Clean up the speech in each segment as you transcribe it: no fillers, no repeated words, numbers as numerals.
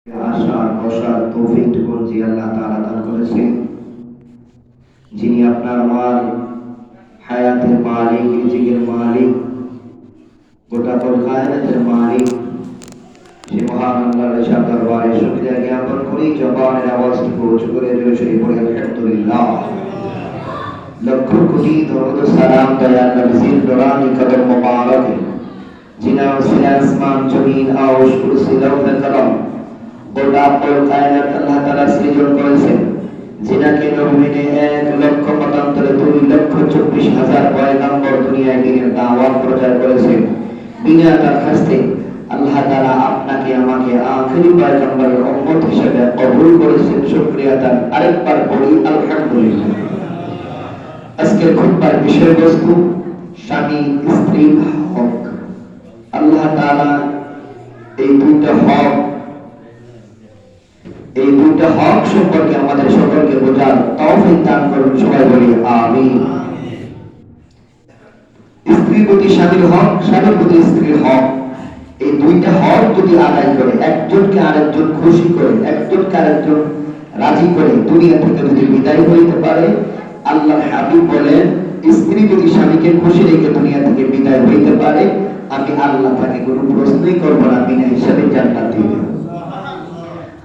আসার বসার তৌফিকটুকু যে আল্লাহ তাআলা দান করেছেন, যিনি আপনার মালিক, হায়াতের মালিক, রিজিকের মালিক, গোটা কায়নাতের মালিক, সে মহান আল্লাহর ইরশাদ দরবারে শুকরিয়া জ্ঞাপন করি। জবানের আওয়াজটুকু উঁচু করে জোরে সোরে পড়ি আলহামদুলিল্লাহ। লক্ষ কোটি দরুদ ও সালাম দয়াল নবীর নুরানি কদম মুবারকে, जिन्हें उसे आसमान जमीन आउश कुर्सी लौह कलम গোটা কায়নাত আল্লাহ তাআলা সৃজন করেছেন, যিনাকে নবীনে 1,00,000 পয়গম্বর দুনিয়ায় দিনের দাওয়াত প্রচার করেছেন বিনা দরখাস্তে। আল্লাহ তাআলা আপনাকে আমাকে আখেরি পয়গম্বরের উম্মত হিসেবে কবুল করেছেন। শুকরিয়া তার আরেকবার বলি আলহামদুলিল্লাহ। আজকের খুতবার বিষয়বস্তু স্বামী স্ত্রীর হক। আল্লাহ তাআলা এই দুইটা হক সম্পর্কে আমাদের সকলকে বোঝার তৌফিক দান করুন। সবাই বলি আমিন। স্ত্রীর প্রতি স্বামীর হক, স্বামীর প্রতি স্ত্রীর হক, এই দুইটা হক যদি আদায় করে, একজনকে আরেকজন খুশি করে, একজনকে আরেকজন রাজি করে দুনিয়া থেকে যদি বিদায় হইতে পারে, আল্লাহর হাবিব বলেন, স্ত্রী যদি স্বামীকে খুশি রেখে দুনিয়া থেকে বিদায় হইতে পারে, আমি আল্লাহ তাকে কোনো প্রশ্নই করব না, বিনা হিসাবে জান্নাত দিব।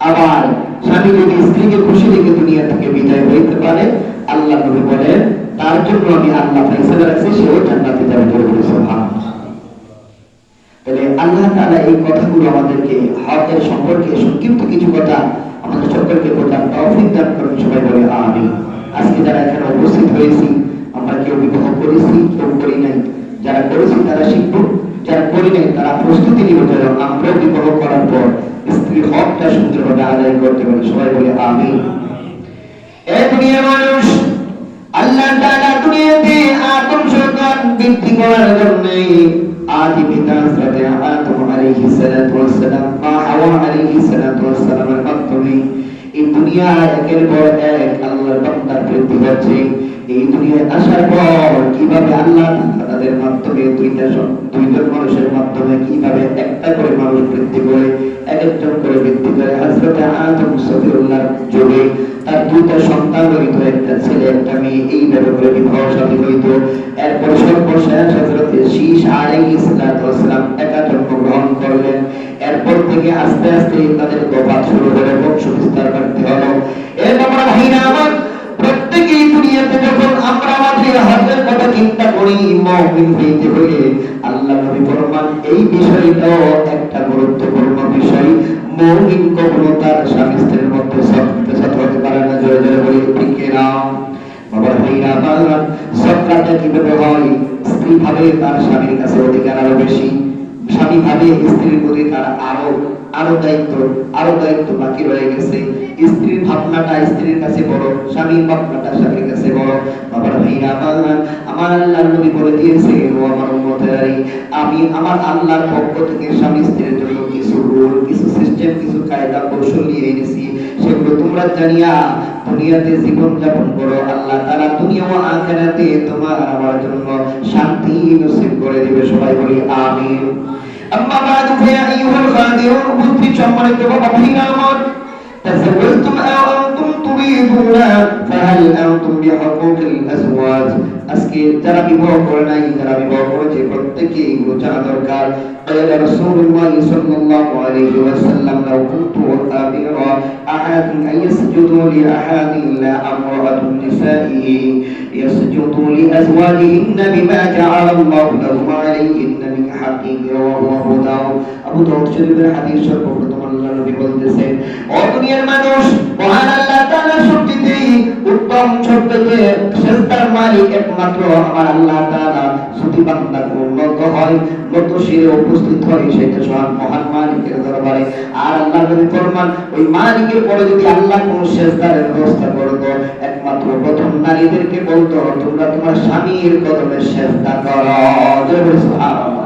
আবার স্বামী যদি স্ত্রীকে খুশি রেখে দুনিয়া থেকে বিদায় হইতে পারে, আল্লাহ নবী বলেন, তার জন্য আমি আল্লাহ ফয়সালা রাখছি, সেও জান্নাতে যাবে। সুবহানাল্লাহ। তাহলে আল্লাহ তাআলা এই কথাগুলো আমাদেরকে হকের সম্পর্কে সংক্ষিপ্ত কিছু কথা আমাদের সকলকে বোঝার তৌফিক দান করুন। সবাই বলে আমিন। আজকে যারা এখানে উপস্থিত হয়েছি, আমরা কেউ বিবাহ করেছি, কেউ করি নাই। যারা করেছি তারা শিখবো, যারা করি নাই তারা প্রস্তুতি নিব যেন আমরা বিবাহ করার পর স্ত্রীর হকটা সুন্দরভাবে আদায় করতে পারি। সবাই বলে আমিন। এই দুনিয়ার মানুষ, আল্লাহ তাআলা দুনিয়াতে আদম সন্তান বৃদ্ধি করার জন্য আদি পিতা হযরত আদম আলাইহিস সালাতু ওয়াস সালাম, মা হাওয়া আলাইহিস সালাতু ওয়াস সালামের মাধ্যমে এই দুনিয়া একের পর এক আল্লাহর বান্দার বৃদ্ধি হচ্ছে। এই দুনিয়ায় আসার পর কিভাবে আল্লাহ তাদের মাধ্যমে দুইজন মানুষের মাধ্যমে কিভাবে একটা করে মানুষ বৃদ্ধি করে, এক একজন করে বৃদ্ধি করে। হযরত আদম সফিউল্লাহর যুগে তার দুইটা সন্তান হইতো, একটা ছেলে একটা মেয়ে। এইভাবে করে বিবাহ শাদী হইতো। এরপর সর্বশেষ হযরত শীশ আলাইহিস সালাতু ওয়াস সালাম একা জন্মগ্রহণ করলেন। এরপর থেকে আস্তে আস্তে তাদের তফাৎ শুরু হলো, বংশ বিস্তার করতে হলো। এরপর ভাইরা আমার, প্রত্যেকই দুনিয়াতে যখন আমরা আমাদের হকের কথা চিন্তা করি, মুমিন হইতে হলে আল্লাহ নবী ফরমান, এই বিষয়টাও একটা গুরুত্বপূর্ণ বিষয়। মুমিন কখনো তার স্বামী স্ত্রীর মধ্যে সৎ হতে পারে না। জোরে জোরে বলি ঠিক কিনা? বাবা ভাইরা আমার, সৎটা কিভাবে হয়? স্ত্রী ভাবে তার স্বামীর কাছে অধিকার আরো বেশি, স্বামী ভাবে স্ত্রীর প্রতি তার আরো দায়িত্ব বাকি রয়ে গেছে। স্ত্রীর ভাবনাটা স্ত্রীর কাছে বড়, স্বামীর ভাবনাটা স্বামীর কাছে বড়। বাবার ভাইরা আমার আল্লাহর নবী বলে দিয়েছে, ও আমার উম্মতেরাই, আমি আমার আল্লাহর পক্ষ থেকে স্বামী স্ত্রীর জন্য কিছু রুল, কিছু সিস্টেম, কিছু কায়দা কৌশল নিয়ে এনেছি। সেগুলো তোমরা জানিয়া দুনিয়াতে জীবন যাপন করো। আল্লাহ তাআলা দুনিয়া ও আখিরাতে তোমার আমার জন্য শান্তি নসিব করে দিবে। সবাই বলি আমিন। আম্মা বা'দু ফায়া আইয়ুহাল খাদিরুন, উপস্থিত সম্মানিত বাবা ভাইরা আমার, তাযাওয়াজতুম আও আনতুম তুরিদুনা ফাহাল আনতুম বিহুকুকিল আজওয়াজ। আজকে যারা বিবাহ করে নাই, যারা বিবাহ করেছে, প্রত্যেকই এগুলো জানা দরকার। قال رسول الله صلى الله عليه وسلم لو كنت آمر أحد أن يسجدوا لأحد إلا أمرأة نسائه يسجدوا لأزواجهن بما جعل الله لهم عليهن من حقه। رواه আবু দাউদ শরীফের হাদিস। সর্বপ্রথম আল্লাহর নবী বলতেছেন, ও দুনিয়ার মানুষ, মহান আল্লাহ তাআলা সত্যিই উত্তম, সত্যকে শ্রেষ্ঠতার মালিক একমাত্র আমার আল্লাহ তাআলা। যদি বান্দা উন্নত হয়, নত শিরে উপস্থিত হয়, সেটা সব মহান মালিকের দরবারে। আর আল্লাহ নবী ফরমান, ওই মালিকের পরে যদি আল্লাহ কোন সেজদার ব্যবস্থা করতো, একমাত্র প্রথম নারীদেরকে বলতো, তোমরা তোমার স্বামীর কদমে সেজদা করো। সুবহানাল্লাহ।